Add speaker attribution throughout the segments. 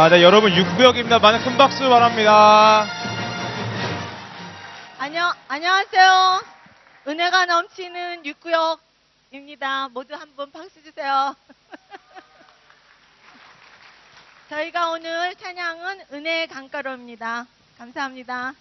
Speaker 1: 네, 여러분 6구역입니다. 많은 큰 박수 바랍니다.
Speaker 2: 안녕하세요. 은혜가 넘치는 6구역입니다. 모두 한번 박수 주세요. 저희가 오늘 찬양은 은혜의 강가로입니다. 감사합니다.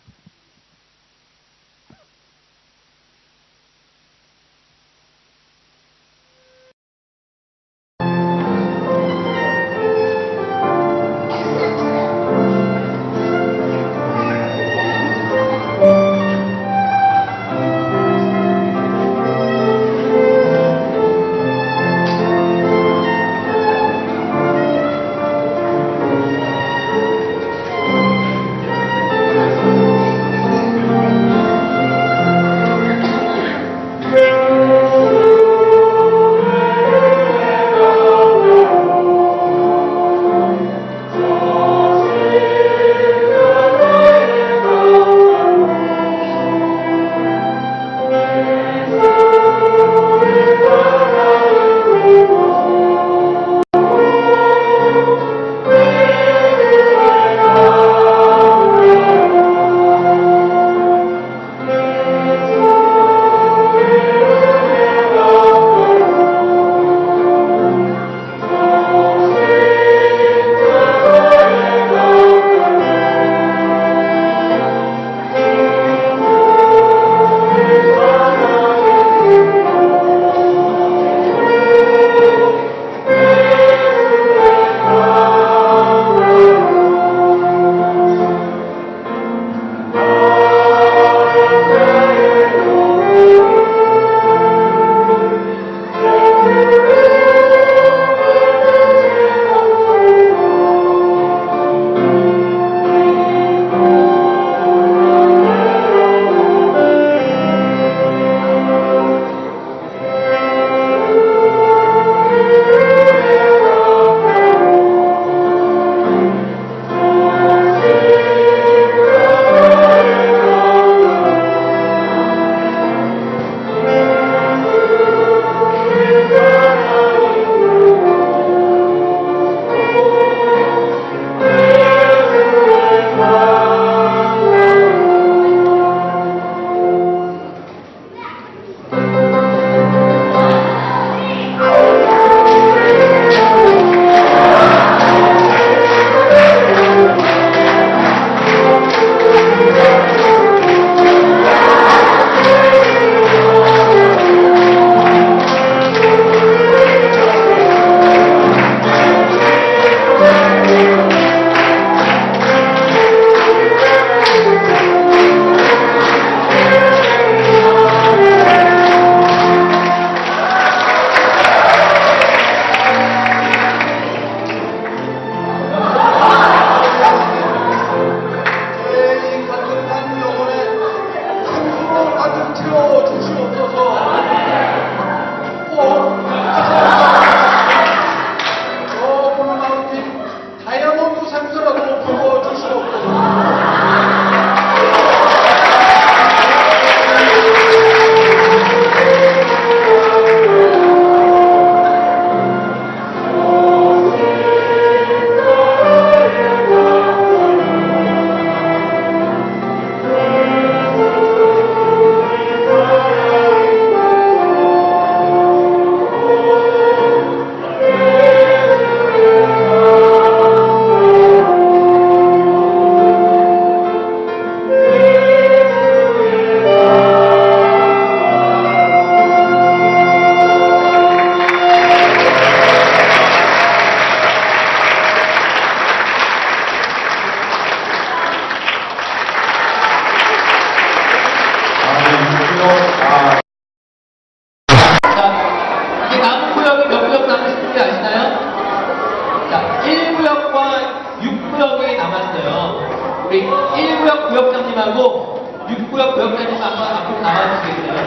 Speaker 3: 우리 1구역 구역장님하고 6구역 구역장님 한번 앞으로 나와주시겠어요?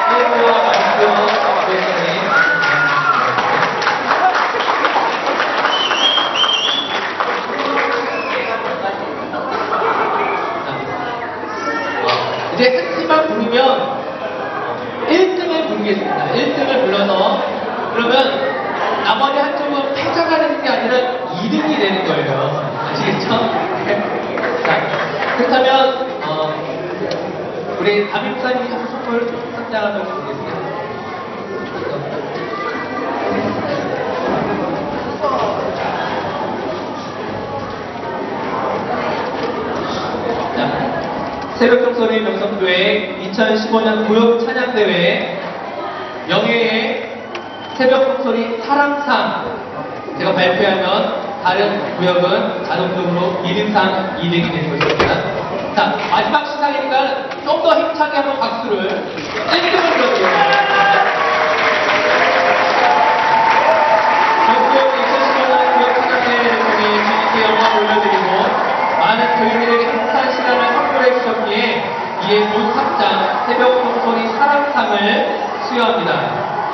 Speaker 3: 1구역, 6구역 구역장님. 이제 한 팀만 부르면 1등을 부르겠습니다. 1등을 불러서 그러면 나머지 한쪽은 패자가 되는 게 아니라 2등이 1등이 되는 거예요. 아시겠죠? 자, 그렇다면 우리 담임 목사님이 한 선물 선장하도록 하겠습니다. 새벽 종소리 명성교회 2015년 구역 찬양대회 명예의 새벽 종소리 사랑상 제가 발표하면 다른 구역은 자동적으로 1인상 2등이 되는 것입니다. 자, 마지막 시상이니까 좀 더 힘차게 한번 박수를 1등을 불러드립니다. 구역 2015년 구역 찬양대회를 통해 주님께 영광 올려드리고 많은 교인들에게 행복한 시간을 확보해 주셨기에 이에 문학장 새벽 종소리 사랑상을 수여합니다.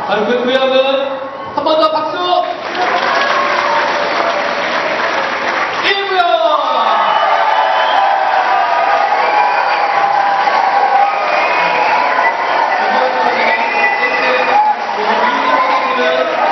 Speaker 3: 바로 그 구역은 한 번 더 박수! 1구역! 이번